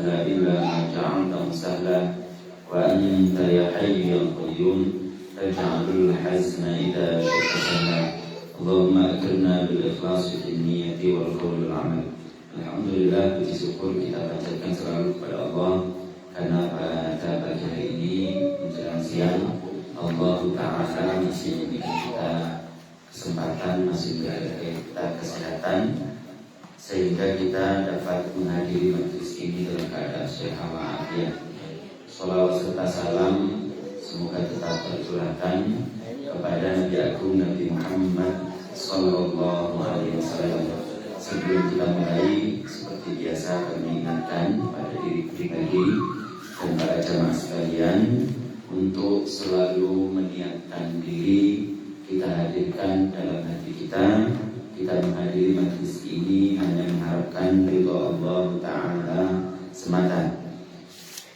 سهلا إلا ما جعلته سهلا وأنت يا حي يا قيوم تجعل الحزن إذا شئت سهلا اللهم أكرمنا بالإخلاص في النية والقول والعمل. Alhamdulillah, puji syukur kita panjatkan selalu kepada Allah karena pada pagi hari ini menjelang siang Allah Ta'ala masih memberikan kita kesempatan, masih memberikan kita kesehatan sehingga kita dapat menghadiri majelis ini dalam keadaan sehat walafiat. Shalawat serta salam semoga tetap tercurahkan kepada Nabi Agung Nabi Muhammad Sallallahu Alaihi Wasallam. Sebelum kita mulai, seperti biasa kami ingatkan pada diri pribadi dan para jamaah sekalian untuk selalu meniatkan diri kita hadirkan dalam hati kita. Kita menghadiri majlis ini hanya mengharapkan ridho Allah Ta'ala semata.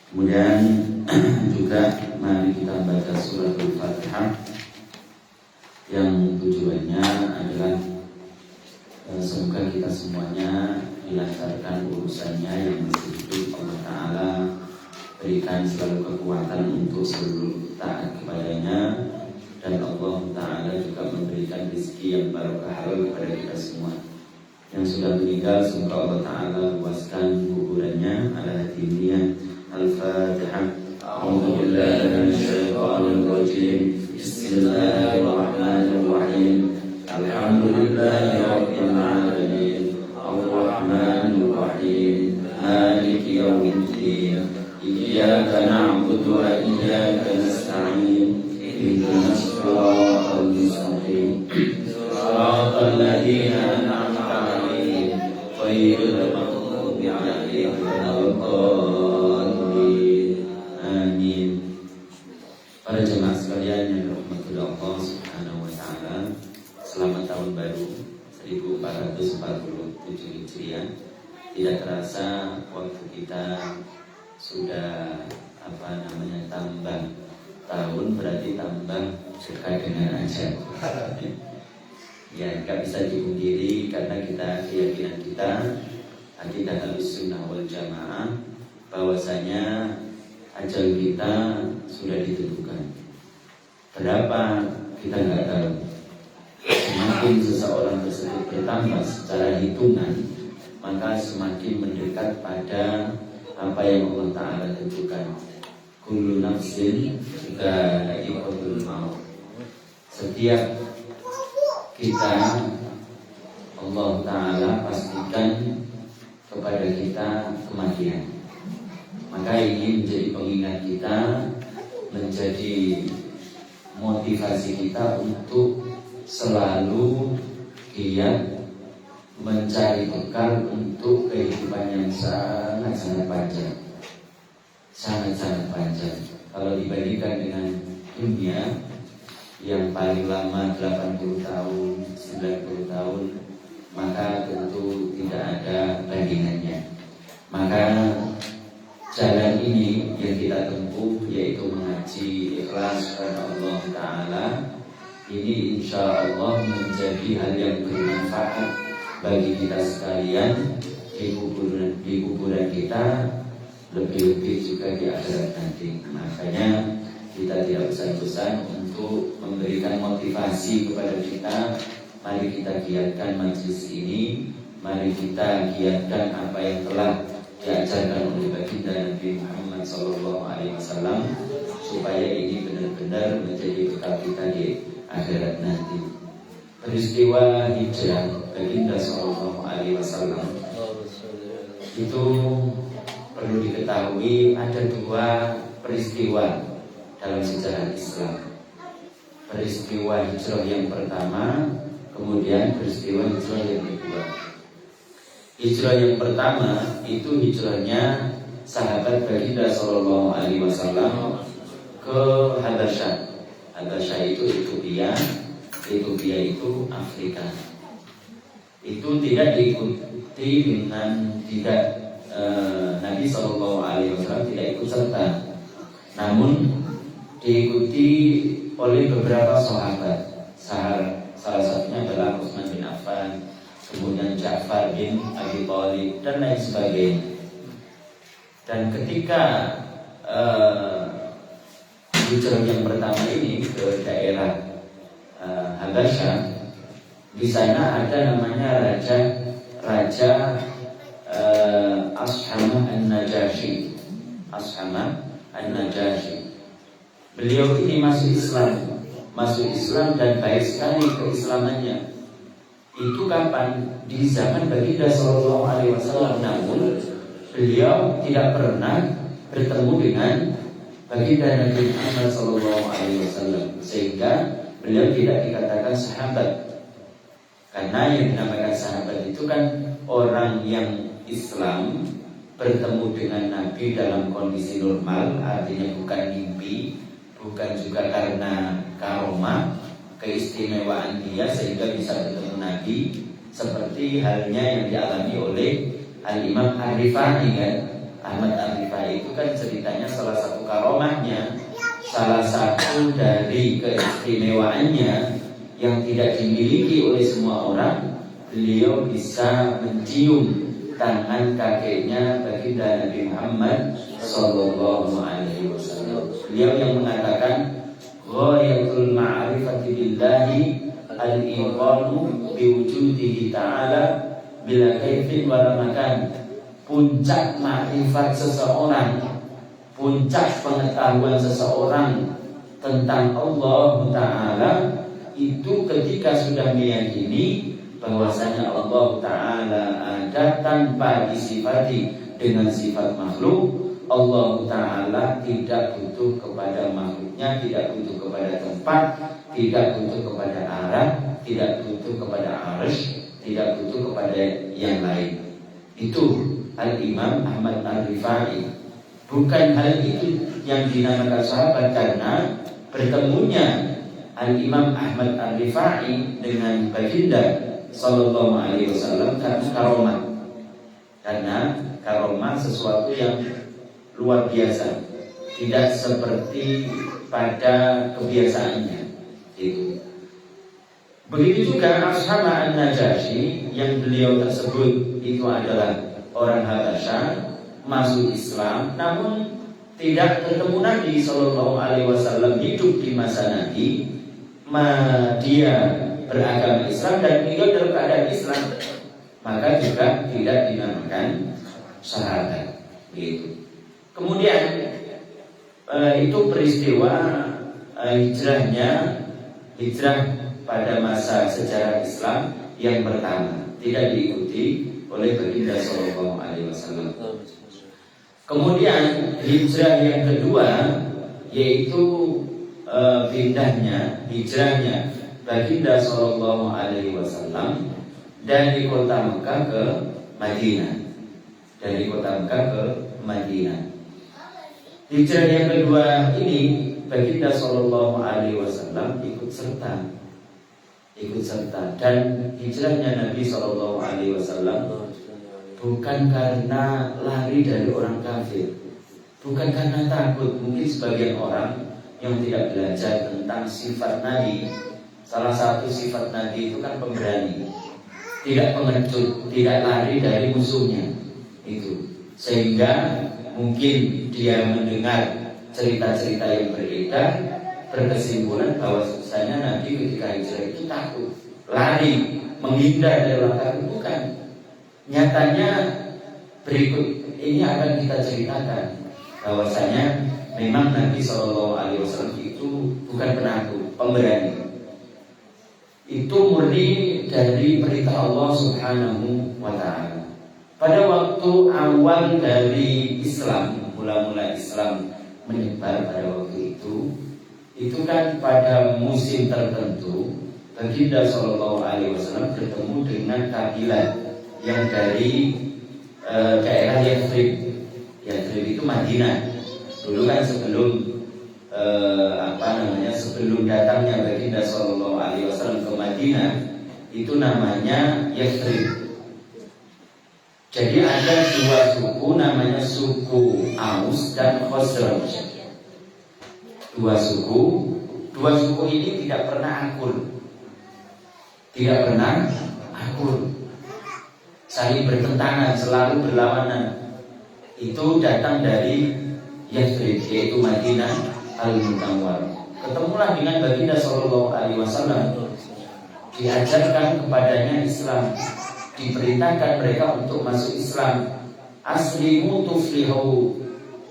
Kemudian juga mari kita baca surat Al-Fatihah yang tujuannya adalah semoga kita semuanya dilancarkan urusannya yang masih hidup. Allah Ta'ala berikan selalu kekuatan untuk selalu taat kepadanya, dan Allah Ta'ala juga memberikan rezeki yang barokah kepada kita semua. Yang sudah meninggal semoga Allah Ta'ala luaskan kuburannya. Ala hadiniya Al-Fatihah. A'udzu billahi minasyaitonir rajim. Bismillahirrahmanirrahim. Alhamdulillahi rabbil alamin. Ar-Rahmanir Rahim. Maliki yaumiddin. Iyyaka na'budu wa iyyaka nasta'in. Ihdinas siratal mustaqim. Siratal ladzina an'amta 'alaihim ghairil maghdubi 'alaihim waladdallin. Amin. Para jemaah sekalian yang dirahmati Allah Subhanahu wa taala, selamat tahun baru 1447 Hijriah. Tidak terasa waktu kita sudah tambah tahun, berarti tambah suka dengan ajal. Ya, nggak bisa dipungkiri karena keyakinan kita akidah Ahlussunnah wal Jamaah bahwasanya ajal kita sudah ditentukan. Berapa kita nggak tahu. Semakin seseorang tersebut bertambah secara hitungan, maka semakin mendekat pada apa yang Allah Ta'ala tentukan. Kullu nafsin dha'iqatul maut. Setiap kita Allah Ta'ala pastikan kepada kita kematian. Maka ini menjadi pengingat kita, menjadi motivasi kita untuk selalu giat mencari bekal untuk kehidupan yang sangat-sangat panjang. Sangat-sangat panjang. Kalau dibandingkan dengan dunia yang paling lama 80 tahun, 90 tahun, maka tentu tidak ada bandingannya. Maka jalan ini yang kita tempuh, yaitu mengaji ikhlas kepada Allah Ta'ala, ini insya Allah menjadi hal yang bermanfaat bagi kita sekalian di kuburan kita, lebih-lebih juga di akhirat nanti. Makanya kita tidak bosan-bosan untuk memberikan motivasi kepada kita. Mari kita giatkan majelis ini, mari kita giatkan apa yang telah diajarkan oleh baginda Nabi Muhammad SAW, supaya ini benar-benar menjadi bekal kita di akhirat nanti. Peristiwa hijrah baginda SAW itu perlu diketahui ada dua peristiwa dalam sejarah Islam. Peristiwa hijrah yang pertama, kemudian peristiwa hijrah yang kedua. Hijrah yang pertama itu hijrahnya sahabat baginda SAW ke Habasyah. Habasyah itu Ethiopia itu Afrika. Itu tidak diikuti dengan Nabi SAW tidak ikut serta, namun diikuti oleh beberapa sahabat. Salah satunya adalah Utsman bin Affan, kemudian Ja'far bin Abi Thalib dan lain sebagainya. Dan ketika hijrah yang pertama ini ke daerah Habasyah, di sana ada namanya Raja Ashamah An-Najashi. Ashamah An-Najashi. Beliau ini masuk Islam dan baik sekali keislamannya. Itu kapan? Di zaman Baginda Sallallahu Alaihi Wasallam. Namun beliau tidak pernah bertemu dengan Baginda Nabi Muhammad Sallallahu Alaihi Wasallam, sehingga beliau tidak dikatakan sahabat. Karena yang dinamakan sahabat itu kan orang yang Islam bertemu dengan Nabi dalam kondisi normal, artinya bukan mimpi, bukan juga karena karomah, keistimewaan dia sehingga bisa bertemu Nabi, seperti halnya yang dialami oleh Al-Imam Ar-Rifai kan. Ahmad Ar-Rifai itu kan ceritanya salah satu karomahnya, salah satu dari keistimewaannya yang tidak dimiliki oleh semua orang, beliau bisa mencium tangan kakeknya Baginda Nabi Muhammad Sallallahu Alaihi Wasallam. Beliau yang mengatakan, ghayatul ma'rifati billahi al-iqanu biwujudihi ta'ala bila kaifin wala makan. Puncak makrifat seseorang, puncak pengetahuan seseorang tentang Allah Ta'ala itu ketika sudah meyakini bahwasanya Allah Ta'ala ada tanpa disifati dengan sifat makhluk. Allah Ta'ala tidak butuh kepada makhluknya, tidak butuh kepada tempat, tidak butuh kepada arah, tidak butuh kepada arsh, tidak butuh kepada yang lain. Itu Al-Imam Ahmad Ar-Rifai. Bukan hal itu yang dinamakan sahabat, karena bertemunya Al-Imam Ahmad Ar-Rifai dengan Baginda Sallallahu Alaihi Wasallam karena karomah. Karena karomah sesuatu yang luar biasa, tidak seperti pada kebiasaannya. Itu. Begitu juga Ashamah An-Najashi, yang beliau tersebut itu adalah orang Habasyah, masuk Islam, namun tidak ketemu Nabi Sallallahu Alaihi Wasallam, hidup di masa Nabi. Dia beragama Islam dan meninggal dalam keadaan Islam, maka juga tidak dinamakan sahabat. Gitu. Kemudian itu peristiwa hijrah pada masa sejarah Islam yang pertama, tidak diikuti oleh Baginda Sallallahu Alaihi Wasallam. Kemudian hijrah yang kedua, yaitu hijrahnya Baginda Sallallahu Alaihi Wasallam dari kota Mekah ke Madinah. Dari kota Mekah ke Madinah. Hijrah yang kedua ini Baginda Sallallahu Alaihi Wasallam ikut serta. Dan hijrahnya Nabi Sallallahu Alaihi Wasallam bukan karena lari dari orang kafir, bukan karena takut. Mungkin sebagian orang yang tidak belajar tentang sifat Nabi, salah satu sifat Nabi itu kan pemberani, tidak pengecut, tidak lari dari musuhnya. Itu sehingga mungkin dia mendengar cerita-cerita yang beredar, berkesimpulan bahwa sebenarnya Nabi ketika hijrah itu takut, lari, menghindar dari orang kafir. Bukan. Nyatanya berikut ini akan kita ceritakan bahwasanya memang Nabi Sallallahu Alaihi Wasallam itu bukan penakut, pemberani. Itu murni dari perintah Allah Subhanahu wa Ta'ala. Pada waktu awal dari Islam, mula-mula Islam menyebar pada waktu itu kan pada musim tertentu Baginda Sallallahu Alaihi Wasallam bertemu dengan kabilah yang dari daerah Yathrib. Yathrib itu Madinah. Dulu kan sebelum sebelum datangnya Baginda Sallallahu Alaihi Wasallam ke Madinah, itu namanya Yathrib. Jadi ada dua suku, namanya suku Aus dan Khosraj. Dua suku ini tidak pernah akur, saling bertentangan, selalu berlawanan. itu datang dari Yathrib, yaitu Madinah Al-Munawwarah. Ketemulah dengan baginda Sallallahu Alaihi Wasallam, diajarkan kepadanya Islam, diperintahkan mereka untuk masuk Islam. Aslimu tuflihu,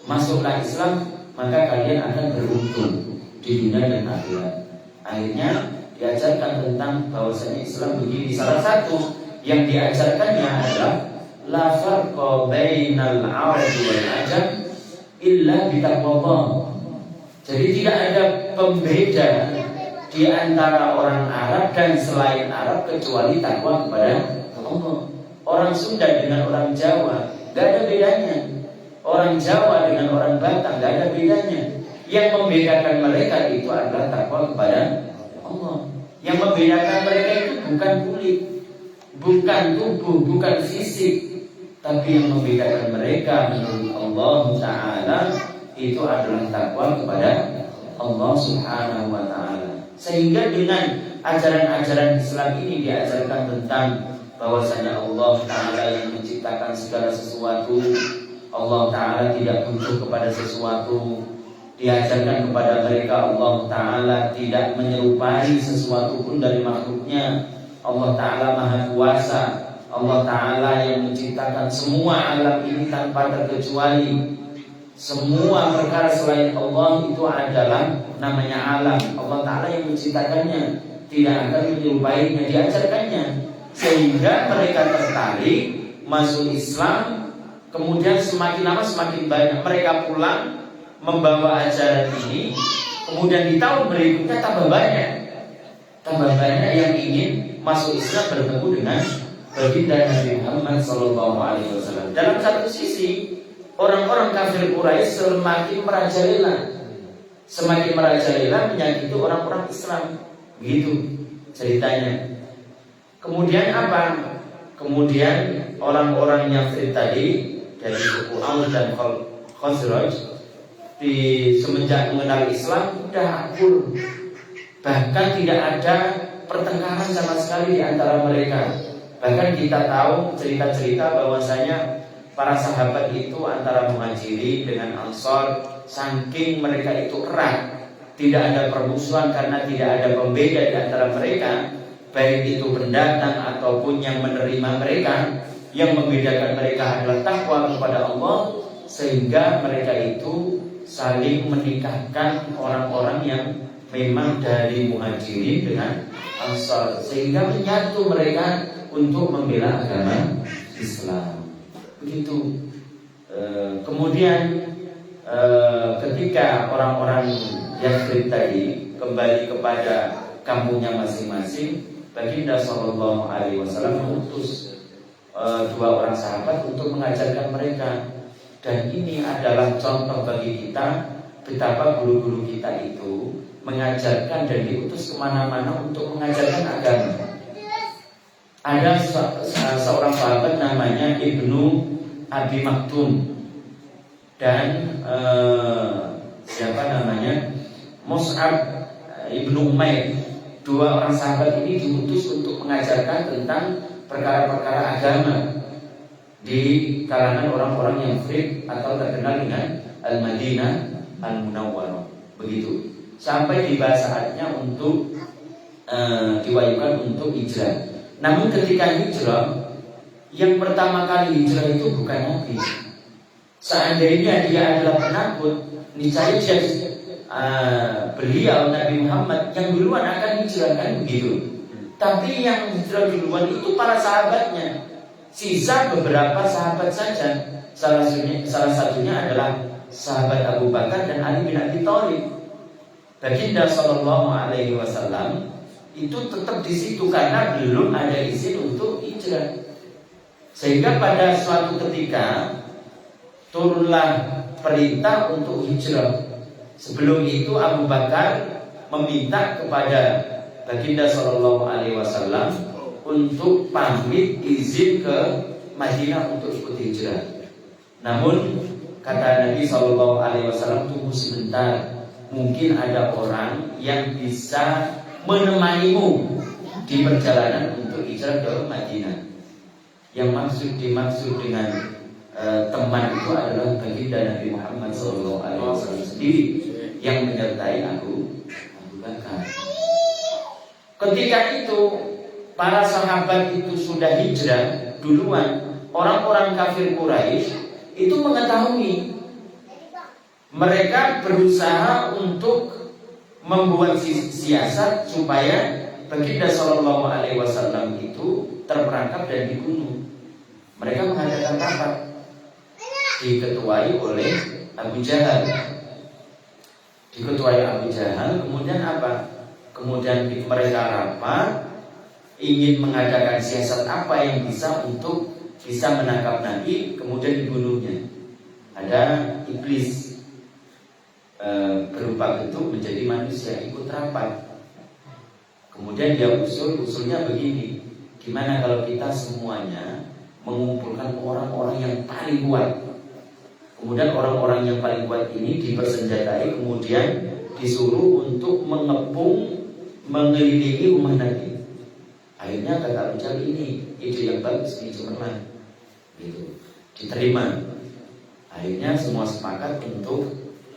masuklah Islam maka kalian akan beruntung di dunia dan akhirat. Akhirnya diajarkan tentang bahwasanya Islam begini. Salah satu yang diajarkannya adalah la farqa bainal arabi wal ajam illa bitaqwallah. Jadi tidak ada pembeda di antara orang Arab dan selain Arab kecuali takwa kepada Allah. Orang Sunda dengan orang Jawa gak ada bedanya. Orang Jawa dengan orang Batak gak ada bedanya. Yang membedakan mereka itu adalah takwa kepada Allah. Yang membedakan mereka itu bukan kulit, bukan tubuh, bukan fisik, tapi yang membedakan mereka menurut Allah Ta'ala itu adalah takwa kepada Allah Subhanahu wa Ta'ala. Sehingga dengan ajaran-ajaran Islam ini diajarkan tentang bahwasanya Allah Ta'ala yang menciptakan segala sesuatu. Allah Ta'ala tidak butuh kepada sesuatu. Diajarkan kepada mereka Allah Ta'ala tidak menyerupai sesuatu pun dari makhluknya. Allah Ta'ala Maha Kuasa. Allah Ta'ala yang menciptakan semua alam ini tanpa terkecuali. Semua perkara selain Allah itu adalah namanya alam. Allah Ta'ala yang menciptakannya, tidak akan menyerupainya, diajarkannya. Sehingga mereka tertarik masuk Islam. Kemudian semakin lama semakin banyak mereka pulang membawa ajaran ini. Kemudian di tahun berikutnya tambah banyak yang ingin masuk Islam, bertemu dengan baginda Nabi Muhammad SAW. Dalam satu sisi orang-orang kafir Quraisy semakin merajalela menyakiti orang-orang Islam. Begitu ceritanya. Kemudian apa? Kemudian orang-orang Yathrib tadi dari suku Aus dan Khazraj semenjak mengenal Islam sudah akur. Bahkan tidak ada pertengkaran sama sekali di antara mereka. Bahkan kita tahu cerita-cerita bahwasanya para sahabat itu antara Muhajirin dengan Ansor, saking mereka itu erat, tidak ada permusuhan karena tidak ada pembeda di antara mereka, baik itu pendatang ataupun yang menerima mereka. Yang membedakan mereka adalah takwa kepada Allah, sehingga mereka itu saling menikahkan orang-orang yang memang dari Muhajirin dengan Ansor, sehingga menyatu mereka untuk membela agama Islam. Begitu. Kemudian ketika orang-orang Yathrib tadi kembali kepada kampungnya masing-masing, baginda Sallallahu Alaihi Wasallam mengutus dua orang sahabat untuk mengajarkan mereka. Dan ini adalah contoh bagi kita betapa guru-guru kita itu mengajarkan dan diutus kemana-mana untuk mengajarkan agama. Ada seorang sahabat namanya Ibnu Abi Maktum dan siapa namanya Mus'ab Ibnu Umair. Dua orang sahabat ini diutus untuk mengajarkan tentang perkara-perkara agama di kalangan orang-orang yang Yathrib atau terkenal dengan Al-Madinah Al-Munawwarah. Begitu. Sampai tiba saatnya untuk diwajibkan untuk hijrah. Namun ketika hijrah, yang pertama kali hijrah itu bukan Nabi. Seandainya dia adalah penakut, niscaya beliau Nabi Muhammad yang duluan akan hijrah, kan begitu. Tapi yang hijrah duluan itu para sahabatnya. Sisa beberapa sahabat saja. Salah satunya adalah sahabat Abu Bakar dan Ali bin Abi Thalib. Baginda Sallallahu Alaihi Wasallam itu tetap di situ karena belum ada izin untuk hijrah. Sehingga pada suatu ketika turunlah perintah untuk hijrah. Sebelum itu Abu Bakar meminta kepada baginda Sallallahu Alaihi Wasallam untuk pamit izin ke Madinah untuk ikut hijrah. Namun kata Nabi Sallallahu Alaihi Wasallam, tunggu sebentar, mungkin ada orang yang bisa menemanimu di perjalanan untuk hijrah ke Madinah. Yang dimaksud dengan teman itu adalah baginda Nabi Muhammad SAW sendiri yang menyertai Abu Bakar. Ketika itu para sahabat itu sudah hijrah duluan. Orang-orang kafir Quraisy itu mengetahui, mereka berusaha untuk membuat siasat supaya baginda Sallallahu Alaihi Wasallam itu terperangkap dan dibunuh. Mereka mengadakan rapat, diketuai oleh Abu Jahal. Kemudian apa? Kemudian mereka rapat, ingin mengadakan siasat apa yang bisa untuk bisa menangkap Nabi, kemudian dibunuhnya. Ada iblis berupa bentuk menjadi manusia ikut rapat. Kemudian dia usulnya begini, gimana kalau kita semuanya mengumpulkan orang-orang yang paling kuat. Kemudian orang-orang yang paling kuat ini dipersenjatai, kemudian disuruh untuk mengepung, mengelilingi rumah Nabi. Akhirnya kata Abu Jahal, ini ide yang bagus, ini cemerlang, gitu. Diterima. Akhirnya semua sepakat untuk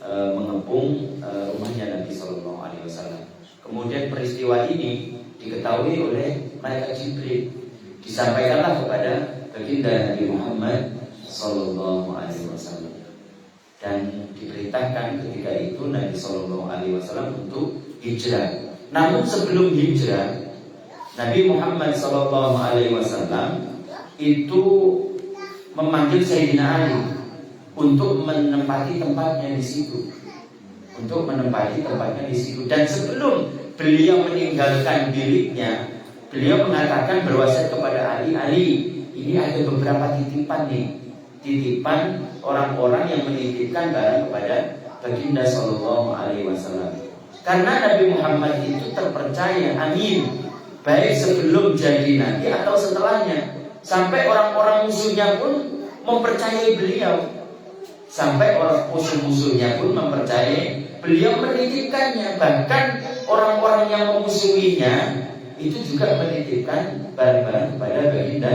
mengepung rumahnya Nabi Sallallahu Alaihi Wasallam. Kemudian peristiwa ini diketahui oleh malaikat Jibril, disampaikanlah kepada baginda Nabi Muhammad Sallallahu Alaihi Wasallam, dan diperintahkan ketika itu Nabi Sallallahu Alaihi Wasallam untuk hijrah. Namun sebelum hijrah, Nabi Muhammad Sallallahu Alaihi Wasallam itu memanggil Sayyidina Ali untuk menempati tempatnya di situ, Dan sebelum beliau meninggalkan dirinya, beliau mengatakan berwasiat kepada Ali, ini ada beberapa titipan orang-orang yang menitipkan barang kepada baginda Sallallahu Alaihi Wasallam. Karena Nabi Muhammad itu terpercaya, amin, baik sebelum jadi nabi atau setelahnya. Sampai orang-orang musuhnya pun mempercayai beliau. Sampai orang musuh-musuhnya pun mempercayai beliau menitipkannya. Bahkan orang-orang yang memusuhinya itu juga menitipkan barang-barang kepada baginda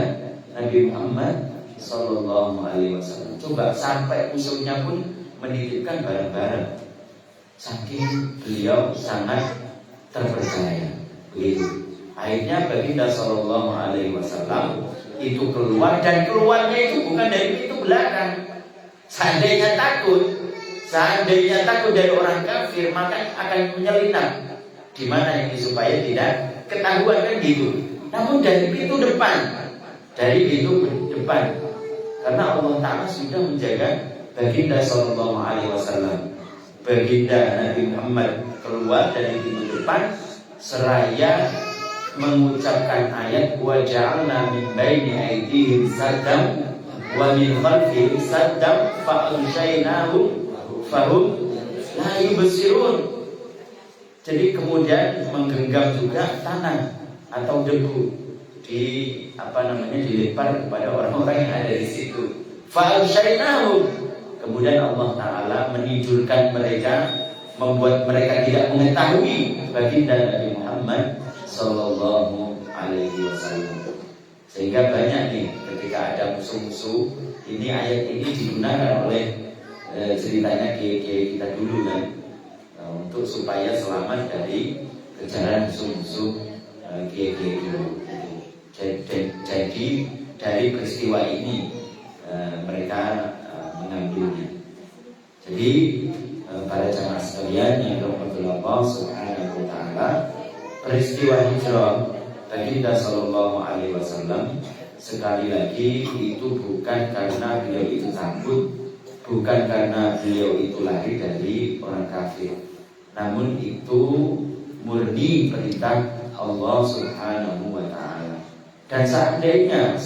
Nabi Muhammad Sallallahu Alaihi Wasallam. Coba sampai musuhnya pun menitipkan barang-barang. Saking beliau sangat terpercaya. Begitu. Akhirnya baginda Sallallahu Alaihi Wasallam itu keluar, dan keluarnya itu bukan dari pintu belakang. Seandainya takut dari orang kafir, maka akan menyelinap. Di mana ini supaya tidak ketahuan, kan gitu. Namun dari pintu depan, karena Allah Ta'ala sudah menjaga baginda Sallallahu Alaihi Wasallam. Baginda Nabi Muhammad keluar dari pintu depan seraya mengucapkan ayat wa ja'alna min baini aydihim saddam wa min khalfihim saddam fa aghshaynahum fahum la yubsirun. Jadi kemudian menggenggam juga tanah atau debu dilempar kepada orang-orang yang ada di situ. Fa aghshaynahum, kemudian Allah Ta'ala menidurkan mereka, membuat mereka tidak mengetahui baginda Nabi Muhammad Sallallahu Alaihi Wasallam. Sehingga banyak nih ketika ada musuh-musuh, ini ayat ini digunakan oleh ceritanya kiai kita dulu kan, untuk supaya selamat dari kejaran musuh-musuh kiai dulu. Jadi dari peristiwa ini mereka mengambilnya. Jadi para jamaah sekalian yang dirahmati Allah Subhanahu wa Ta'ala, peristiwa hijrah baginda Sallallahu Alaihi Wasallam sekali lagi itu bukan karena beliau itu takut, bukan karena beliau itu lari dari orang kafir, namun itu murni perintah Allah Subhanahu wa Ta'ala. Dan seandainya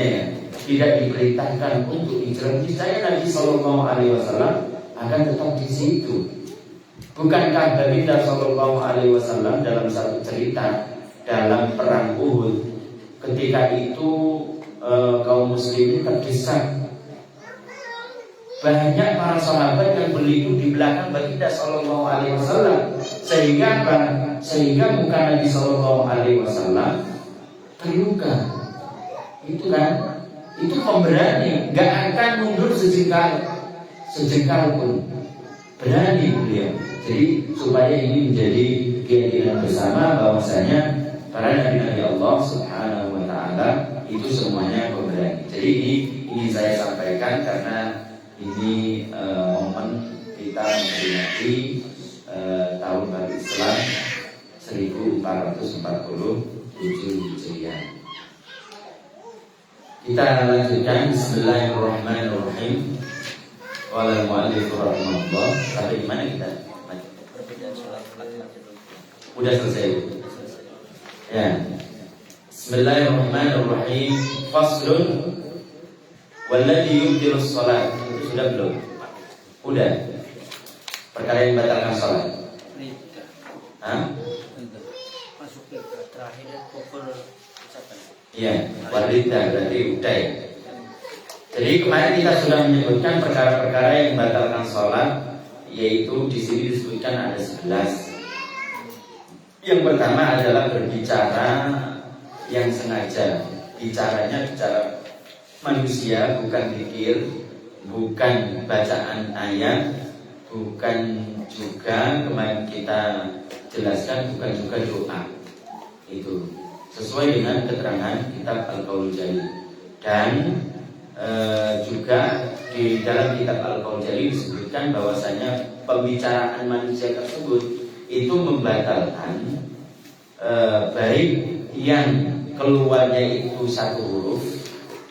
ya tidak diperintahkan untuk hijrah, niscaya Nabi Sallallahu Alaihi Wasallam akan tetap di situ. Bukankah baginda Sallallahu Alaihi Wasallam dalam satu cerita dalam perang Uhud, ketika itu kaum muslimin terdesak, banyak para sahabat yang berlindung di belakang baginda Sallallahu Alaihi Wasallam, sehingga muka Nabi Sallallahu Alaihi Wasallam terluka. Itu kan itu pemberani, nggak akan mundur sejengkal pun, berani beliau. Jadi supaya ini menjadi keyakinan bersama bahwasanya para nabi-nabi Allah Subhanahu wa taala itu semuanya pemberani. Jadi ini saya sampaikan karena ini momen kita memperingati tahun baru Islam 1447 Hijriah. Kita lanjutkan. Bismillahirrahmanirrahim. Qala al-mu'allif rahimahullah. Sampai di mana kita? Udah selesai. Ya. Bismillahirrahmanirrahim. Faslun walladhi yubtilus shalat. Itu sudah belum? Udah. Perkara yang membatalkan salat. Hah? Masuk ke terakhir kufur ucapan. Iya, warida berarti udah ya. Jadi kemarin kita sudah menyebutkan perkara-perkara yang membatalkan sholat, yaitu di sini disebutkan ada 11. Yang pertama adalah berbicara yang sengaja. Bicaranya bicara manusia, bukan zikir, bukan bacaan ayat, bukan juga kemarin kita jelaskan bukan juga doa. Itu sesuai dengan keterangan kitab Al-Qaul Jali. Dan juga di dalam kitab Al-Qaul Jali disebutkan bahwasanya pembicaraan manusia tersebut itu membatalkan baik yang keluarnya itu satu huruf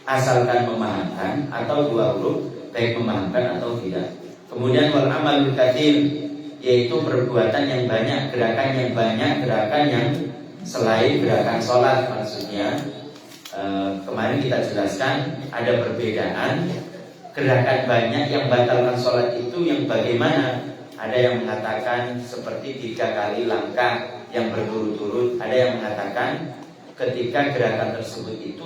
asalkan memahamkan, atau dua huruf baik memahamkan atau tidak. Kemudian wal amalul katsir, yaitu perbuatan yang banyak, gerakan yang banyak, gerakan yang selain gerakan sholat. Maksudnya kemarin kita jelaskan ada perbedaan gerakan banyak yang batalkan sholat itu yang bagaimana. Ada yang mengatakan seperti 3 kali langkah yang berturut-turut. Ada yang mengatakan ketika gerakan tersebut itu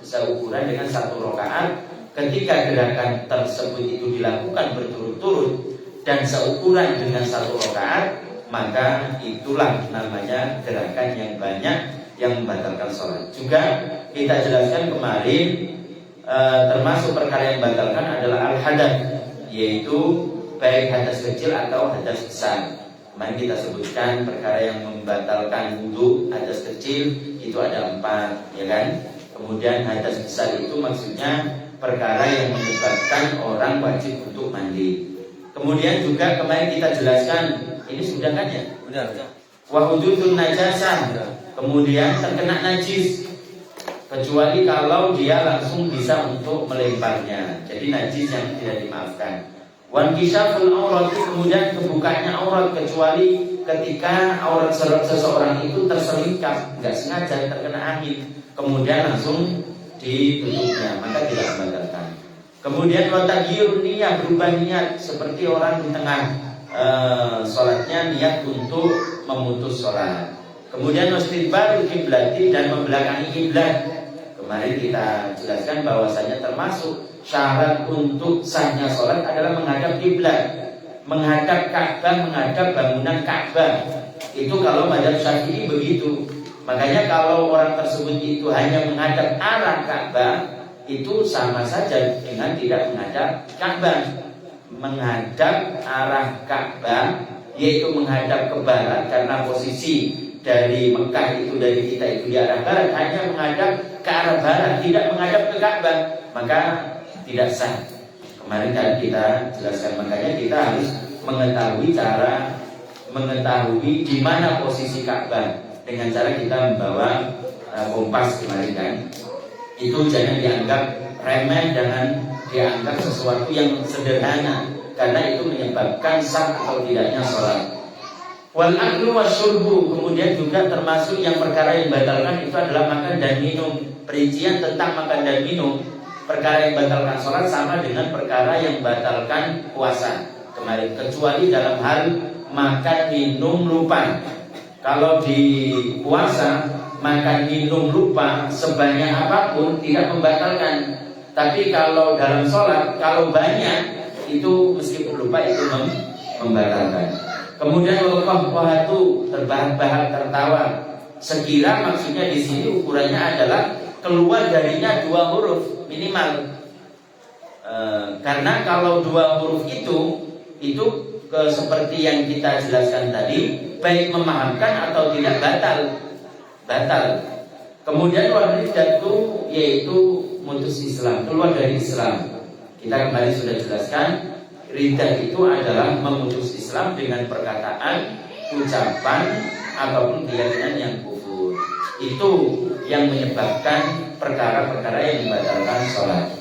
seukuran dengan 1 rakaat. Ketika gerakan tersebut itu dilakukan berturut-turut dan seukuran dengan 1 rakaat, maka itulah namanya gerakan yang banyak yang membatalkan sholat. Juga kita jelaskan kemarin termasuk perkara yang membatalkan adalah al-hadath, yaitu baik hadas kecil atau hadas besar. Kemarin kita sebutkan perkara yang membatalkan wudu, hadas kecil itu ada 4, ya kan? Kemudian hadas besar itu maksudnya perkara yang menyebabkan orang wajib untuk mandi. Kemudian juga kemarin kita jelaskan, ini sudah kan ya? Udah. Wa hududun najasah, kemudian terkena najis, kecuali kalau dia langsung bisa untuk melemparnya. Jadi najis yang tidak dimaafkan. Wan kisyaful aurat, kemudian kebukanya aurat, kecuali ketika aurat seseorang itu terselingkap, nggak sengaja terkena angin, kemudian langsung ditutupnya, maka tidak membatalkan. Kemudian wataghiyur niat, berubah niat, seperti orang di tengah sholatnya niat untuk memutus sholat. Kemudian mustidbarul kiblati, dan membelakangi kiblat. Kemarin kita jelaskan bahwasanya termasuk syarat untuk sahnya sholat adalah menghadap kiblat, menghadap Ka'bah, menghadap bangunan Ka'bah. Itu kalau mazhab Syafi'i begitu. Makanya kalau orang tersebut itu hanya menghadap arah Ka'bah, itu sama saja dengan tidak menghadap Ka'bah. Menghadap arah Ka'bah, yaitu menghadap ke barat, karena posisi dari Mekah itu, dari kita itu di arah barat, hanya menghadap ke arah barat, tidak menghadap ke Ka'bah, maka tidak sah. Kemarin kan kita jelaskan, makanya kita harus mengetahui di mana posisi Ka'bah dengan cara kita membawa kompas kemarin kan. Itu jangan dianggap remeh, jangan dianggap sesuatu yang sederhana, karena itu menyebabkan sah atau tidaknya sholat. Wal aklu wasyurbu, kemudian juga termasuk yang perkara yang batalkan itu adalah makan dan minum. Perincian tentang makan dan minum, perkara yang batalkan sholat sama dengan perkara yang batalkan puasa kemarin, kecuali dalam hal makan minum lupa. Kalau di puasa makan minum lupa sebanyak apapun tidak membatalkan. Tapi kalau dalam sholat, kalau banyak itu meskipun lupa itu membatalkan. Kemudian waqafatu, terbahak-bahak tertawa. Sekira maksudnya di sini ukurannya adalah keluar darinya 2 huruf minimal. Karena kalau 2 huruf itu seperti yang kita jelaskan tadi, baik memahamkan atau tidak batal. Kemudian waridatu yaitu mutus Islam, keluar dari Islam. Kita kembali sudah jelaskan, riddah itu adalah memutus Islam dengan perkataan, ucapan, ataupun keyakinan yang kufur. Itu yang menyebabkan perkara-perkara yang membatalkan sholat.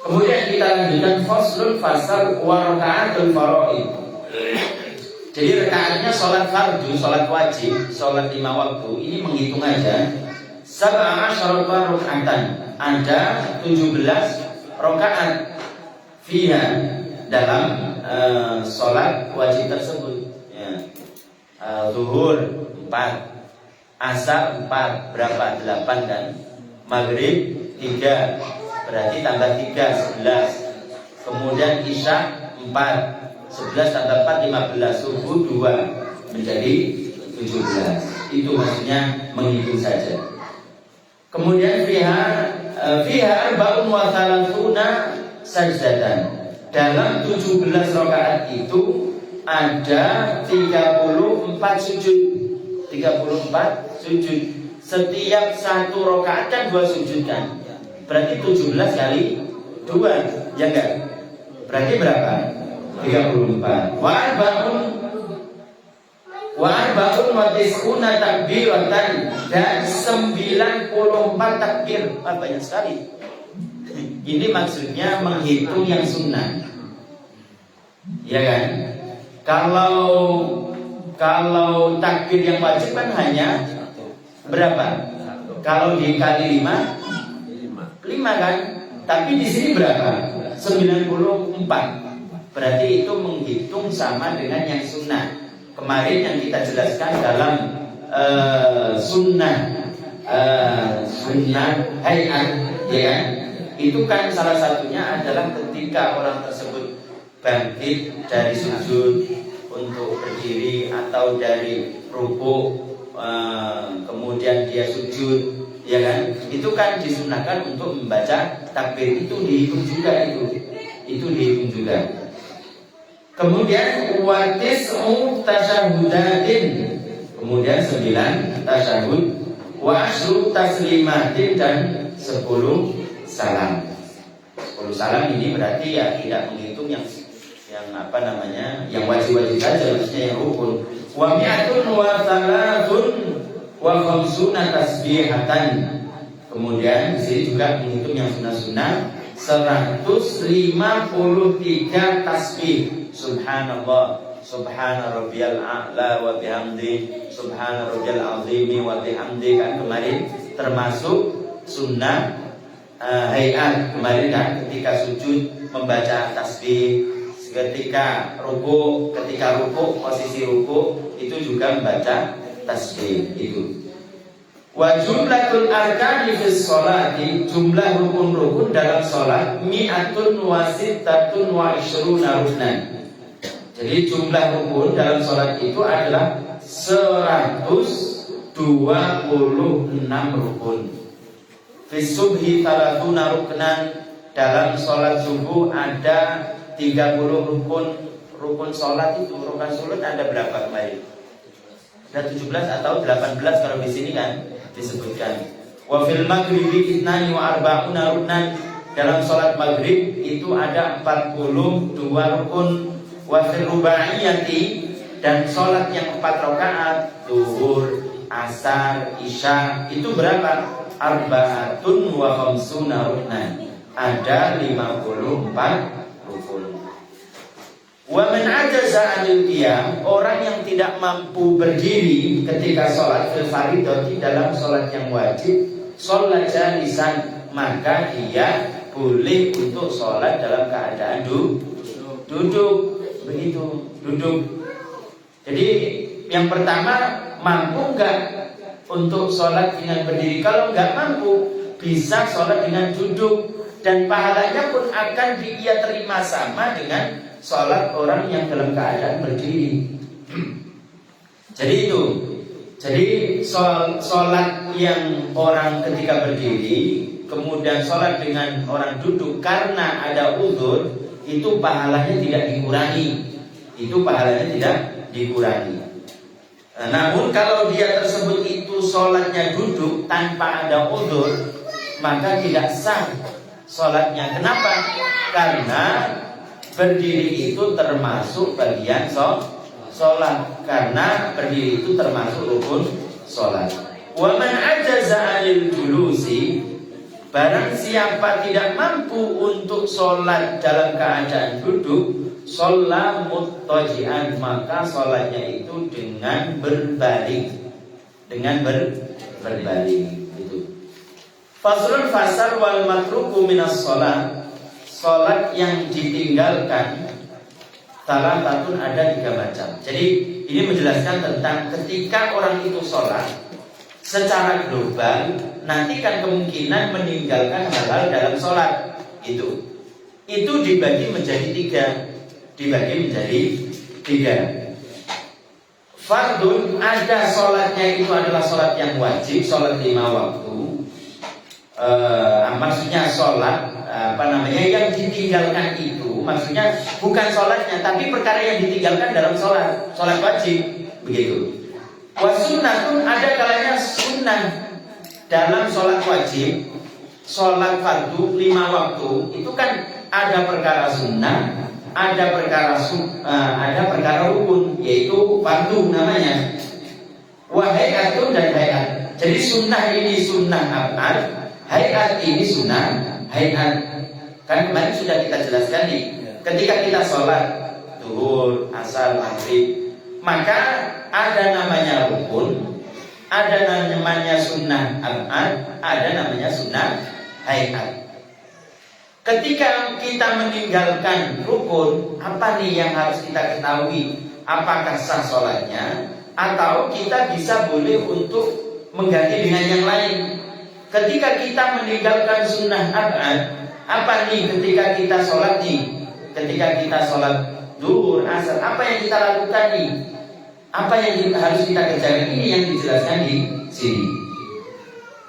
Kemudian kita lanjutkan faslun fasal wa raka'atul faraid. Jadi rakaatnya sholat fardu, sholat wajib, sholat 5 waktu ini menghitung aja 17 rakaatan. Ada 17 rakaat fiha dalam sholat wajib tersebut. Zuhur 4, asar 4, berapa? 8 kan? Maghrib 3, berarti tambah 3, 11. Kemudian isya 4, 11 tambah 4, 15. Subuh 2, menjadi 17. Itu maksudnya menghitung saja. Kemudian fiha arba'un wa thalathuna sajdatan. Dalam 17 rakaat itu ada 34 sujud. 34 sujud. Setiap 1 rakaat kan 2 sujud kan? Berarti 17 kali 2, ya enggak? Berarti berapa? 34. Wa arba'un wa tis'una takbiratan, dan 94 takbir. Banyak sekali. Ini maksudnya menghitung yang sunnah, ya kan? Kalau takbir yang wajib kan hanya berapa? Kalau dikali 5 kan? Tapi di sini berapa? 94. Berarti itu menghitung sama dengan yang sunnah. Kemarin yang kita jelaskan dalam sunnah hayat, ya, itu kan salah satunya adalah ketika orang tersebut bangkit dari sujud untuk berdiri atau dari rukuk, kemudian dia sujud, ya kan? Itu kan disunahkan untuk membaca takbir, itu dihitung juga, itu dihitung juga. Kemudian watis'u tasyahudatin, kemudian 9 tasyahud, wa asyru taslimatin, dan 10 salam. 10 salam ini berarti ya tidak menghitung yang yang wajib-wajib saja, maksudnya yang rukun. Wa mi'atun wa thalathun wa khamsuna tasbihatan. Kemudian di sini juga menghitung yang sunnah-sunnah, 153 tasbih. Subhanallah, subhana rabbiyal a'la wa bihamdi, subhana rabbiyal azimi wa bihamdi, kan kemarin termasuk sunnah hayat kemarin kan, ketika sujud membaca tasbih, ketika ruku posisi ruku itu juga membaca tasbih itu. Wa jumlatul arkani fis sholati, jumlah rukun-rukun dalam sholat mi'atun wa sittatun wa ishruna ruknan. Jadi jumlah rukun dalam sholat itu adalah 126 rukun. Fis subhi 30 ruknan, dalam sholat subuh ada 30 rukun sholat itu. Rukun sholat ada berapa kemarin? Ada 17 atau 18 kalau di sini kan disebutkan. Wa fil maghribi 42 ruknan, dalam sholat maghrib itu ada 42 rukun. Wa fil rubaiyati, dan sholat yang 4 rakaat, zuhur, asar, isya, itu berapa? 40 wa khamsuna ruknan, ada 54 rukun. Wa man ajaza 'anil qiyam, orang yang tidak mampu berdiri ketika sholat fil fardhati, dalam sholat yang wajib, sholat jalisan, maka dia boleh untuk sholat dalam keadaan duduk. Begitu, duduk. Jadi yang pertama, mampu enggak untuk sholat dengan berdiri? Kalau enggak mampu, bisa sholat dengan duduk, dan pahalanya pun akan dia terima sama dengan sholat orang yang dalam keadaan berdiri. Jadi itu, Jadi sholat yang orang ketika berdiri, kemudian sholat dengan orang duduk karena ada uzur, itu pahalanya tidak dikurangi. Itu pahalanya tidak dikurangi. Namun kalau dia tersebut itu sholatnya duduk tanpa ada uzur, maka tidak sah sholatnya. Kenapa? Karena berdiri itu termasuk bagian sholat. Karena berdiri itu termasuk rukun sholat. Wa man ajaza 'anil julusi, barang siapa tidak mampu untuk sholat dalam keadaan duduk, sholat muttaji'an, maka sholatnya itu dengan berbaring. Dengan berbaring itu. Faslun fasal wal matruku minas sholat. Sholat yang ditinggalkan salah satu ada 3 macam. Jadi ini menjelaskan tentang ketika orang itu sholat secara global, nanti kan kemungkinan meninggalkan hal-hal dalam sholat itu dibagi menjadi 3. Fardun, ada sholatnya itu adalah sholat yang wajib, sholat 5 waktu. Maksudnya sholat yang ditinggalkan itu maksudnya bukan sholatnya, tapi perkara yang ditinggalkan dalam sholat wajib, begitu. Wasunnatun, ada kalanya sunnah dalam sholat wajib, sholat fardu 5 waktu itu kan ada perkara sunnah, ada perkara rukun, yaitu fardu namanya. Wahayatun dan hayat. Jadi sunnah ini sunnah abad, hayat ini sunnah hayat. Kan kemarin sudah kita jelaskan nih, ketika kita sholat zuhur, asar, maghrib, maka ada namanya rukun, ada namanya sunnah abad, ada namanya sunnah hayat. Ketika kita meninggalkan rukun, apa nih yang harus kita ketahui? Apakah sah sholatnya, atau kita bisa boleh untuk mengganti dengan yang lain? Ketika kita meninggalkan sunnah abad, apa nih ketika kita sholat nih? Ketika kita sholat zuhur, asar, apa yang kita lakukan nih? Apa yang harus kita kerjakan? Ini yang dijelaskan di sini.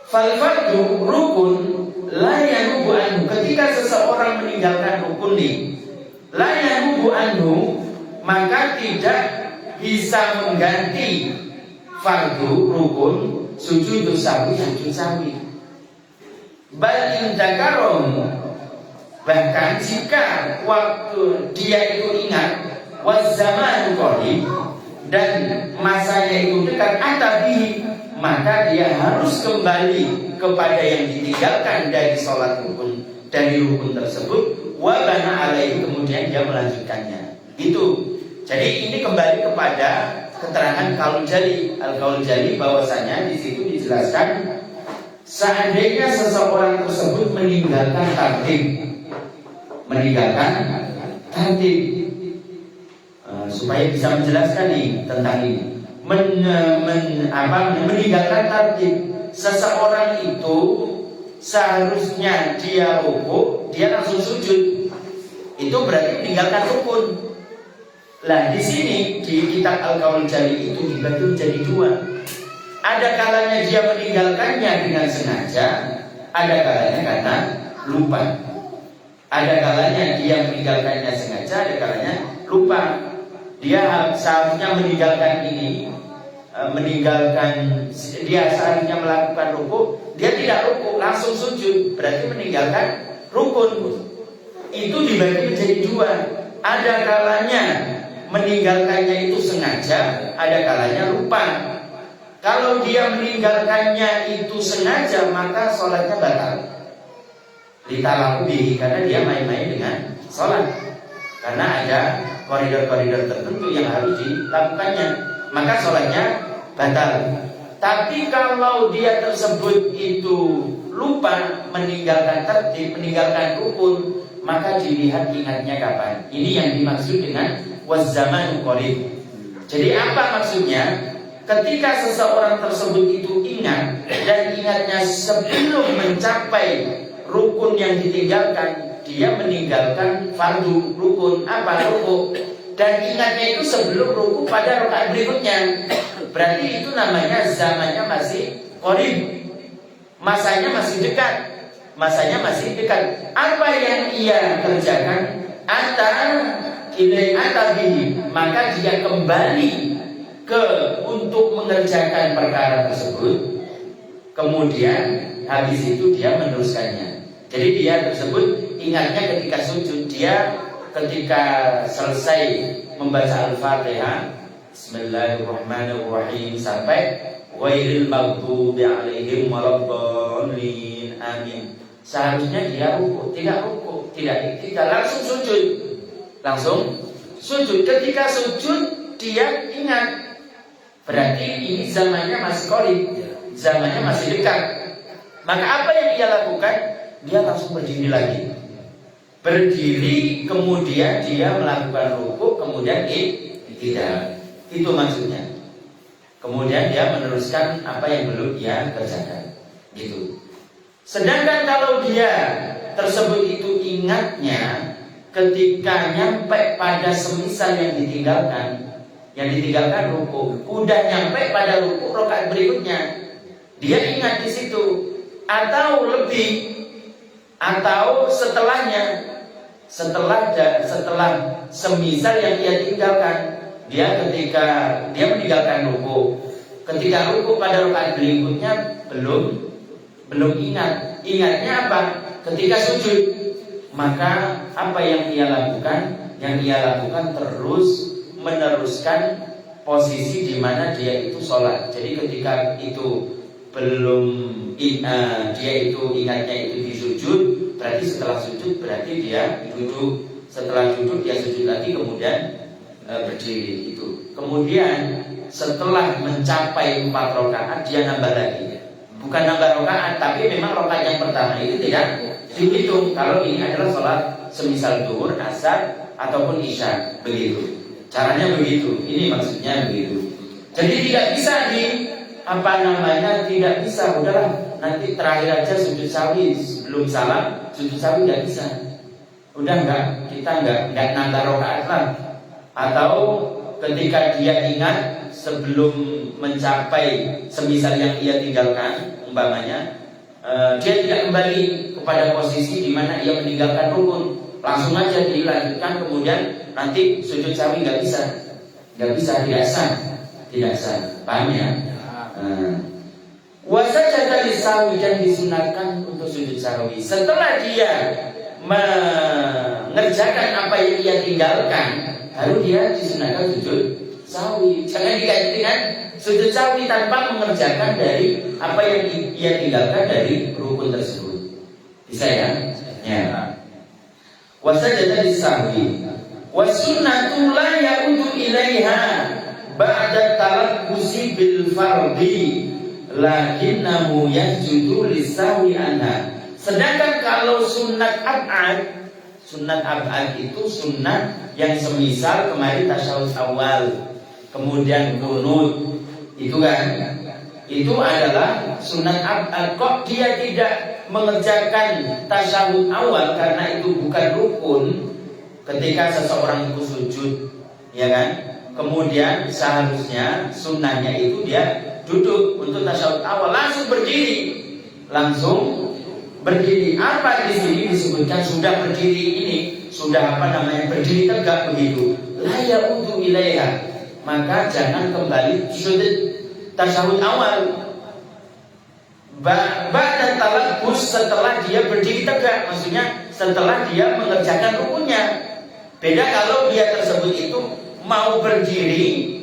Fal fardu rukun la yanubu anhu. Ketika seseorang meninggalkan rukun nih, la yanubu anhu, maka tidak bisa mengganti fardu rukun sujud sahwi. Bal in dzakarahu, bahkan jika waktu dia itu ingat, waz zamanu qarib, dan masanya itu dekat, atabihi, maka dia harus kembali kepada yang ditinggalkan dari sholat rukun, dari rukun tersebut, wa bana alaihi, kemudian dia melanjutkannya. Itu. Jadi ini kembali kepada keterangan Qaul Jali. Al-Qaul Jali bahwasanya di situ dijelaskan seandainya seseorang tersebut meninggalkan tartib, supaya bisa menjelaskan nih tentang ini. Meninggalkan tartib, seseorang itu seharusnya dia rukuk, dia langsung sujud, itu berarti meninggalkan rukun. Lah di sini di kitab Al-Qaul Jali itu dibagi menjadi 2. Ada kalanya dia meninggalkannya dengan sengaja, ada kalanya karena lupa. Ada kalanya dia meninggalkannya sengaja, ada kalanya lupa. Dia seharusnya meninggalkan ini, dia seharusnya melakukan rukuk, dia tidak rukuk, langsung sujud, berarti meninggalkan rukun. Itu dibagi menjadi 2. Ada kalanya meninggalkannya itu sengaja, ada kalanya lupa. Kalau dia meninggalkannya itu sengaja, maka sholatnya batal. Ditalakubi, karena dia main-main dengan sholat. Karena ada koridor-koridor tertentu yang harus dilakukannya, maka sholatnya batal. Tapi kalau dia tersebut itu lupa, meninggalkan tertib, meninggalkan rukun, maka dilihat ingatnya kapan. Ini yang dimaksud dengan wazzamanu qarib. Jadi apa maksudnya? Ketika seseorang tersebut itu ingat, dan ingatnya sebelum mencapai rukun yang ditinggalkan, dia meninggalkan fardu rukun, apa rukuk, dan ingatnya itu sebelum rukuk pada rakaat berikutnya. berarti itu namanya zamannya masih qarib, masanya masih dekat, masanya masih dekat. Apa yang ia kerjakan maka dia kembali untuk mengerjakan perkara tersebut. Kemudian habis itu dia meneruskannya. Jadi dia tersebut ingatnya ketika sujud, dia ketika selesai membaca Al-Fatihah, Bismillahirrahmanirrahim sampai ghairil maghdubi alaihim waladdallin, amin. Seharusnya dia ruku, tidak langsung sujud. Langsung sujud. Ketika sujud dia ingat, berarti ini zamannya masih qarib, zamannya masih dekat. Maka apa yang dia lakukan? Dia langsung berdiri lagi. Berdiri, kemudian dia melakukan ruku, kemudian tidak. Itu maksudnya. Kemudian dia meneruskan apa yang belum dia kerjakan. Gitu. Sedangkan kalau dia tersebut itu ingatnya ketika nyampe pada semisal yang ditinggalkan ruku, udah nyampe pada ruku rakaat berikutnya, dia ingat di situ, atau lebih, atau setelahnya, setelah semisal yang dia tinggalkan, dia ketika dia meninggalkan ruku, ketika ruku pada rakaat berikutnya belum ingat. Ingatnya apa? Ketika sujud. Maka apa yang ia lakukan? Yang ia lakukan terus meneruskan posisi di mana dia itu sholat. Jadi ketika itu dia itu ingatnya itu di sujud, berarti setelah sujud berarti dia duduk. Setelah duduk dia sujud lagi, kemudian berdiri itu. Kemudian setelah mencapai 4 rakaat dia nambah lagi. Bukan nambah rakaat, tapi memang rakaat yang pertama itu tidak dihitung. Kalau ini adalah sholat semisal zuhur, asar ataupun isya, begitu. Caranya begitu. Ini maksudnya begitu. Jadi tidak bisa tidak bisa. Udahlah, nanti terakhir aja sujud sawi sebelum salam, sujud sawi tidak bisa. Udah kita enggak nambah rakaat lah. Atau ketika dia ingat sebelum mencapai semisal yang ia tinggalkan, umpamanya dia tidak kembali kepada posisi di mana ia meninggalkan rukun, langsung aja dilanjutkan, kemudian nanti sujud sawi tidak sah. Paham ya? Wasajada lisawi, dan disunatkan untuk sujud sawi setelah dia mengerjakan apa yang ia tinggalkan, baru dia disunatkan sujud sawi. Jangan dikaitkan dengan sujud sawi tanpa mengerjakan dari apa yang ia tinggalkan dari rukun tersebut. Bisa ya? Ya. Wasajada lisawi wasunnatu la ya'udu ilaiha ba'da talabbusi bil fardhi lakinnahu yasjudu lisawi anha. Sedangkan kalau sunat ab'ad itu sunat yang semisal kemarin tasyahud awal, kemudian qunut, itu kan, itu adalah sunat ab'ad. Kok dia tidak mengerjakan tasyahud awal karena itu bukan rukun ketika seseorang itu sujud, ya kan? Kemudian seharusnya sunnahnya itu dia duduk untuk tasyahud awal, langsung berdiri. Apa di sini disebutkan sudah berdiri ini, sudah berdiri tegak begitu. La ya'udu ilaiha, maka jangan kembali sujud tasyahud awal. Ba'da talabbus, setelah dia berdiri tegak, maksudnya setelah dia mengerjakan rukunnya. Beda kalau dia tersebut itu mau berdiri,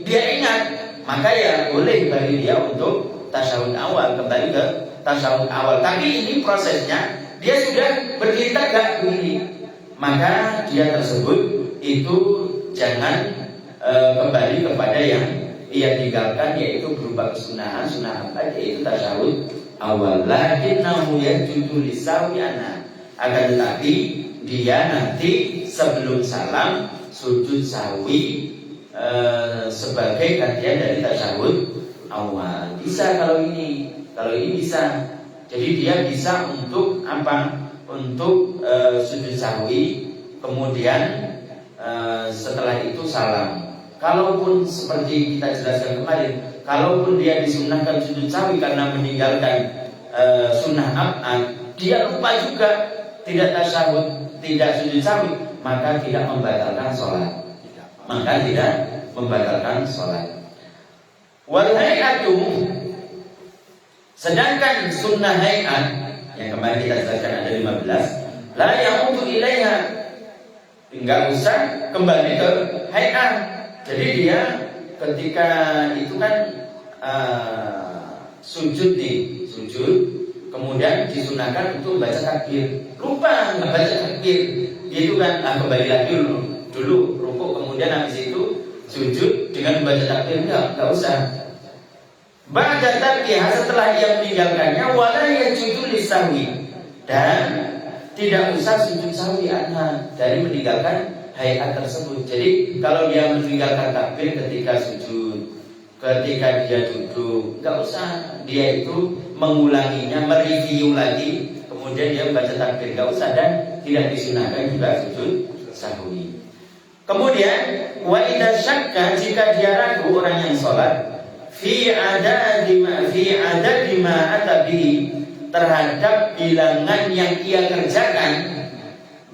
dia ingat, maka ya boleh bagi dia untuk tasyahud awal, kembali ke tasyahud awal. Tapi ini prosesnya dia sudah berdiri tegak begini, maka dia tersebut itu jangan kembali kepada yang ia tinggalkan, yaitu berupa kesunahan, sunnah apa, yaitu tasyahud awal. Lakinnahu yasjudu lisawi anha, akan tetapi dia nanti sebelum salam sujud sawi sebagai gantian dari tasyahud awal. Bisa kalau ini bisa. Jadi dia bisa untuk apa? Untuk sujud sawi, kemudian setelah itu salam. kalaupun seperti kita jelaskan kemarin, kalaupun dia disunahkan sujud sahwi karena meninggalkan sunnah ab'ad, dia lupa juga tidak tasyahud, tidak sujud sahwi, maka tidak membatalkan sholat. Wal hay'atu, sedangkan sunnah hay'at yang kemarin kita jelaskan ada 15, la ya'udu ilaiha, enggak usah kembali ke hay'at. Jadi dia ketika itu kan sujud, kemudian disunahkan untuk baca takbir, lupa nggak baca takbir, itu kan kembali lagi dulu rukuk, kemudian habis itu sujud dengan membaca takbir, enggak usah. Ba'da tarkiha, setelah ia meninggalkannya, wala yajudu lisahwi, dan tidak usah sujud sahwi dari meninggalkan hayat tersebut. Jadi kalau dia meninggalkan takbir ketika sujud, ketika dia duduk, enggak usah dia itu mengulanginya, mereview lagi, kemudian dia membaca takbir, enggak usah, dan tidak disunahkan juga sujud sahwi. Kemudian wa idza syakka, jika dia ragu orang yang sholat, fi adadi ma atabi, terhadap bilangan yang ia kerjakan,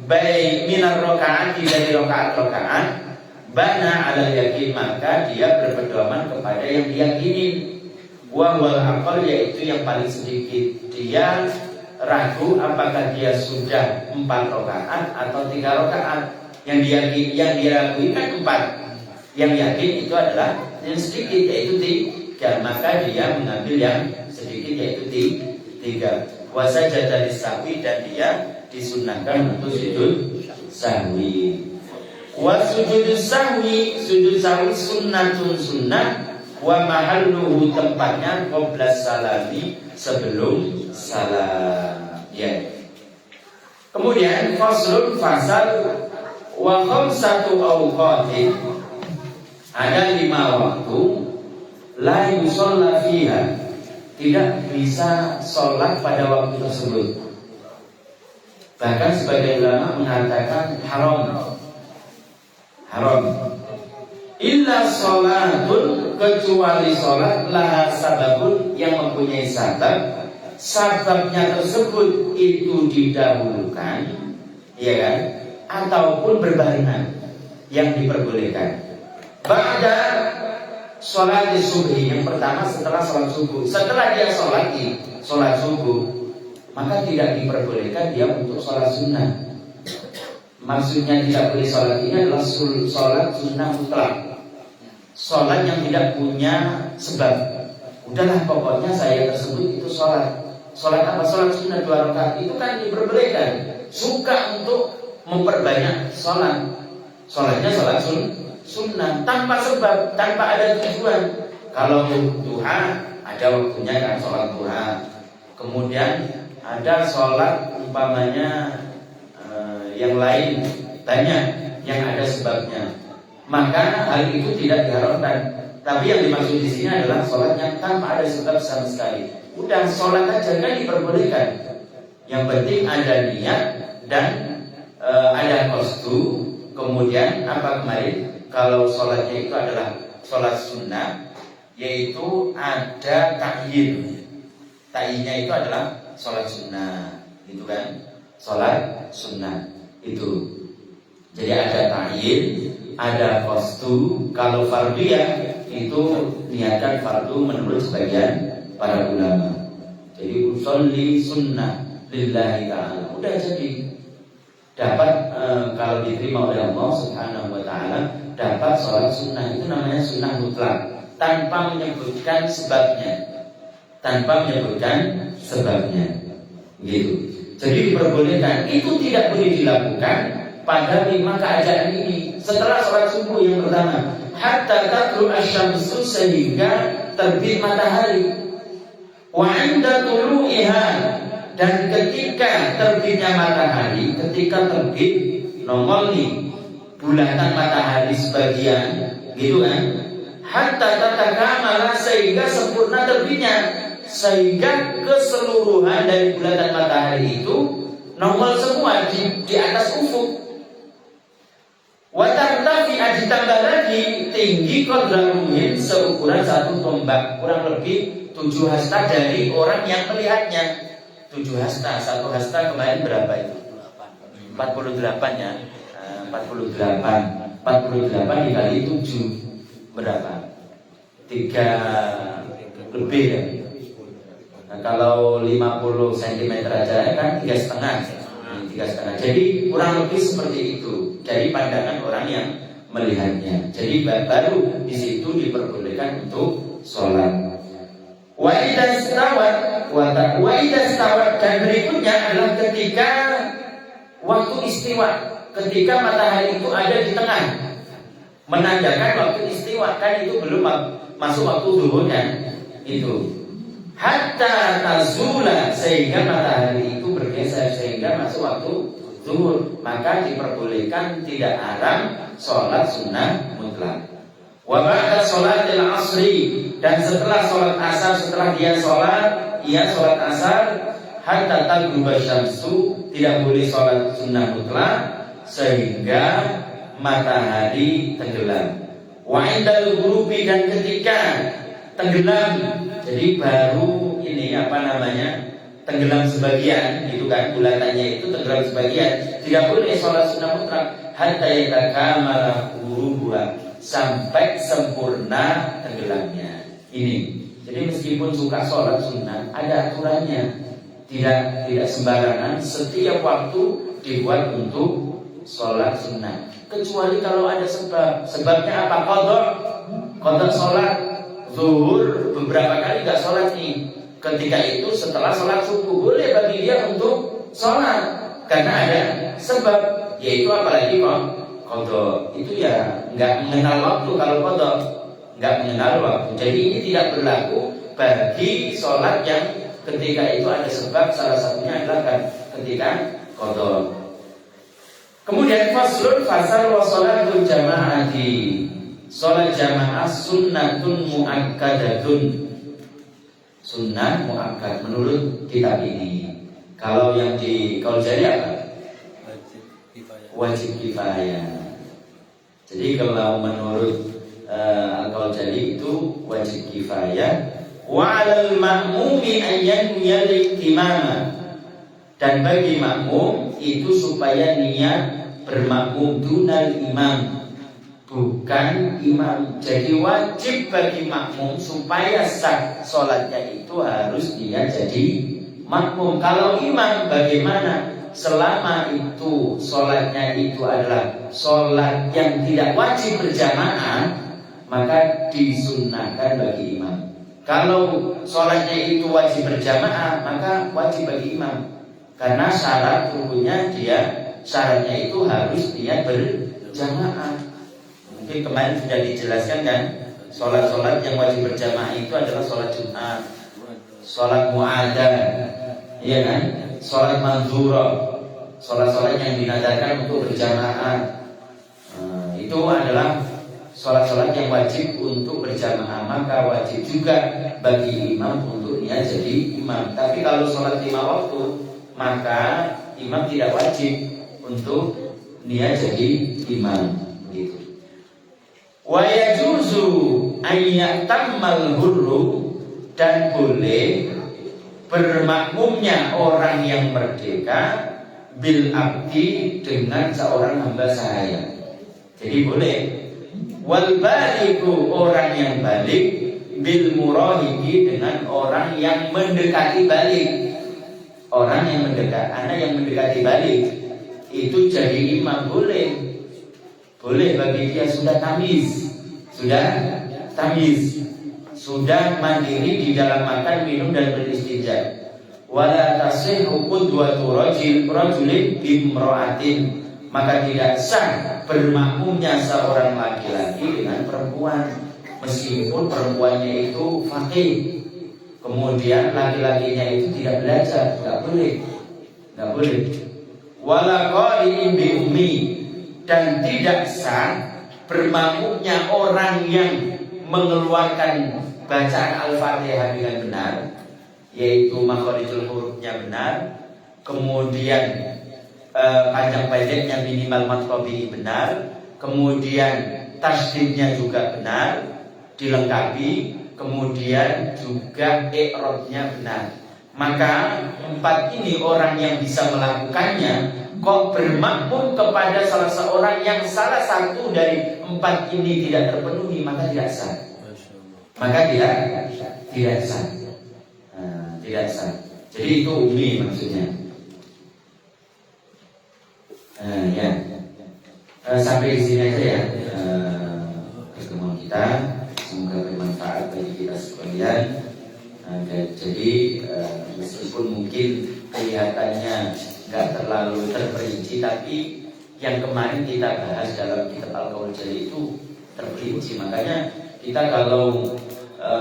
baik minar rakaat, dari rakaat, bana ala yakin, maka dia berpedoman kepada yang diyakini. Wa wal aqal, yaitu yang paling sedikit. Dia ragu apakah dia sudah 4 rakaat atau 3 rakaat. Yang dia ragui kan 4. Yang yakin itu adalah yang sedikit, yaitu 3. Maka dia mengambil yang sedikit, yaitu 3. Wa sajada lisahwi, dan dia disunahkan untuk sujud sahwi. Wa sujud sahwi sunnatun sunnah, wa mahalluhu, tempatnya qabla salami, sebelum salam. Ya. Kemudian faslun, fasal, wa khamsatu awqatin, ada 5 waktu, la yusalla fiha, tidak bisa sholat pada waktu tersebut. Bahkan sebagian ulama mengatakan haram. Illa sholatun, kecuali sholat, laha sababun, yang mempunyai sabab, sababnya tersebut itu didahulukan, ya kan, ataupun berbarengan, yang diperbolehkan. Ba'da sholat subuh, yang pertama setelah sholat subuh. Setelah dia sholat subuh, maka tidak diperbolehkan dia untuk sholat sunnah. Maksudnya tidak boleh sholat ini adalah sholat sunnah mutlak, sholat yang tidak punya sebab. Udahlah pokoknya saya tersebut itu sholat apa? Sholat sunnah 2 rakaat, itu kan diperbolehkan. Suka untuk memperbanyak sholatnya sholat sunnah tanpa sebab, tanpa ada tujuan. Kalau duha ada waktunya kan, sholat duha. Kemudian ada sholat umpamanya yang lain banyak yang ada sebabnya, maka hal itu tidak diharamkan. Tapi yang dimaksud di sini adalah sholat yang tanpa ada sebab sama sekali. Udah sholat aja kan diperbolehkan. Yang penting ada niat dan ada qasdu. Kemudian apa kemarin? Kalau sholatnya itu adalah sholat sunnah, yaitu ada ta'yin. Ta'yinnya itu adalah sholat sunnah, gitu kan? Sholat sunnah itu. Jadi ada ta'yin, ada qasdu. Kalau fardiyah itu niatan fardu menurut sebagian para ulama. Jadi usolli sunnah lillahi ta'ala, udah jadi dapat kalau diterima oleh Allah Subhanahu wa ta'ala, dapat sholat sunnah. Itu namanya sunnah mutlak, tanpa menyebutkan sebabnya, gitu. Jadi diperbolehkan. Itu tidak boleh dilakukan pada 5 keadaan ini. Setelah sholat subuh yang pertama, hatta tatlu asyamsu, sehingga terbit matahari. Wa 'inda tulu'iha, dan ketika terbitnya matahari, ketika terbit nongol nih bulatan matahari sebagian, gitu kan? Hatta tatakamala, sehingga sempurna terbitnya, sehingga keseluruhan dari bulatan matahari itu nongol semua di atas ufuk. Wa tartafi, ditambah lagi tinggi qadra ruhin seukuran 1 tombak, kurang lebih 7 hasta dari orang yang melihatnya. 7 hasta, 1 hasta kemarin berapa itu? 48 ya. 48 dikali 7 berapa? 3 lebih ya. Nah, kalau 50 cm aja kan 3,5. Jadi kurang lebih seperti itu dari pandangan orang yang melihatnya. Jadi baru di situ diperbolehkan untuk sholat. Wa idza stawat dan berikutnya adalah ketika waktu istiwa, ketika matahari itu ada di tengah, menandakan waktu istiwa, kan itu belum masuk waktu zuhur kan itu. Hatta tazula, sehingga matahari itu bergeser sehingga masuk waktu zuhur, maka diperbolehkan, tidak haram sholat sunnah mutlak. Wa ba'da sholatil asri, dan setelah sholat asar, setelah dia sholat asar, hatta taghruba syamsu, tidak boleh sholat sunnah mutlak sehingga matahari tenggelam. Wa indal ghurubi, dan ketika tenggelam, jadi baru ini tenggelam sebagian, gitu kan, bulatannya itu tenggelam sebagian, tidak boleh sholat sunnah mutlak hatta yatakamala ghurubuha, sampai sempurna tenggelamnya. Ini, jadi meskipun suka sholat sunnah, ada aturannya, tidak sembarangan setiap waktu dibuat untuk sholat sunnah, kecuali kalau ada sebab. Sebabnya apa? Qadha sholat zuhur beberapa kali gak sholat nih. Ketika itu setelah sholat subuh boleh bagi dia untuk sholat, karena ada sebab, yaitu apalagi qadha itu ya nggak mengenal waktu. Kalau qadha nggak mengenal waktu, jadi ini tidak berlaku bagi sholat yang ketika itu ada sebab. Salah satunya adalah ketika qadha. Kemudian fasal wa sholatul jamaati, sholat jamaah sunnatun muakkadatun, sunnah muakkad menurut kitab ini. Kalau yang di Qaul-Jari apa? Wajib kifayah. Jadi kalau menurut Qaul-Jari itu wajib kifayah. Wa 'alal ma'mumi an yanwiyal imama, dan bagi makmum itu supaya niat bermakmum dunal imam, bukan imam. Jadi wajib bagi makmum supaya sah sholatnya itu harus dia jadi makmum. Kalau imam bagaimana? Selama itu sholatnya itu adalah sholat yang tidak wajib berjamaah, maka disunnahkan bagi imam. Kalau sholatnya itu wajib berjamaah, maka wajib bagi imam, karena syarat rukunnya syaratnya itu harus dia berjamaah. Mungkin kemarin sudah dijelaskan kan, sholat-sholat yang wajib berjamaah itu adalah sholat Jumat, sholat mu'adzan, iya kan, sholat manzurah, sholat-sholat yang dinadarkan untuk berjamaah. Itu adalah sholat-sholat yang wajib untuk berjamaah, maka wajib juga bagi imam untuk dia jadi imam. Tapi kalau sholat 5 waktu, maka imam tidak wajib untuk dia jadi imam, gitu. Wa yajuzu ayyatammal hurru, dan boleh bermakmumnya orang yang merdeka bil abdi, dengan seorang hamba sahaya. Jadi boleh. Wal baligu, orang yang balik, bil murahibi, dengan orang yang mendekati balik. Orang yang anak yang mendekati balik itu jadi imam boleh bagi dia, sudah tamiz, sudah mandiri di dalam makan, minum dan beristinja. Wala tasihhu qudwatu rajulin bimra'atin, maka tidak sah bermakmumnya seorang laki-laki dengan perempuan, meskipun perempuannya itu faqih, kemudian laki-lakinya itu tidak belajar, nggak boleh. Wala qari'in bi ummi, dan tidak sah bermakmumnya orang yang mengeluarkan bacaan Al-Fatihah dengan benar, yaitu makharijul hurufnya benar, kemudian panjang pendeknya minimal matlobi benar, kemudian tasdidnya juga benar, dilengkapi, kemudian juga i'rabnya benar. Maka 4 ini orang yang bisa melakukannya kok bermakmum kepada salah seorang yang salah satu dari 4 ini tidak terpenuhi, maka tidak sah. Maka tidak sah. Tidak sah. Jadi itu umi maksudnya. Ya. Sampai di sini aja ya pertemuan kita. Semoga bermanfaat bagi kita sekalian. Jadi meskipun mungkin kelihatannya nggak terlalu terperinci, tapi yang kemarin kita bahas dalam kitab Al-Qaul Jali itu terperinci. Makanya kita kalau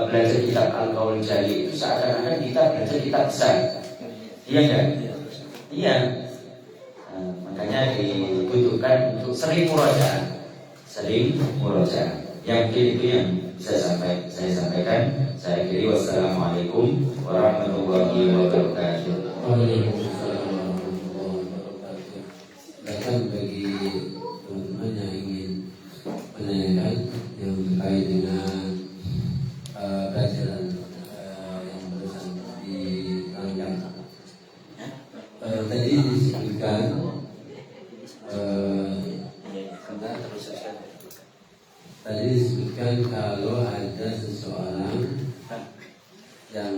belajar kitab Al-Qaul Jali itu seakan-akan kita belajar kitab besar. Iya enggak? Iya. Makanya dibutuhkan untuk sering murojaah. Yang mungkin itu yang bisa saya sampaikan. Saya akhiri, wassalamualaikum warahmatullahi wabarakatuh. Waalaikumsalam warahmatullahi wabarakatuh. Bahkan bagi teman-teman yang ingin menanyakan yang terkait dengan pelajaran yang barusan diterangkan, tadi disebutkan kalau ada seseorang yang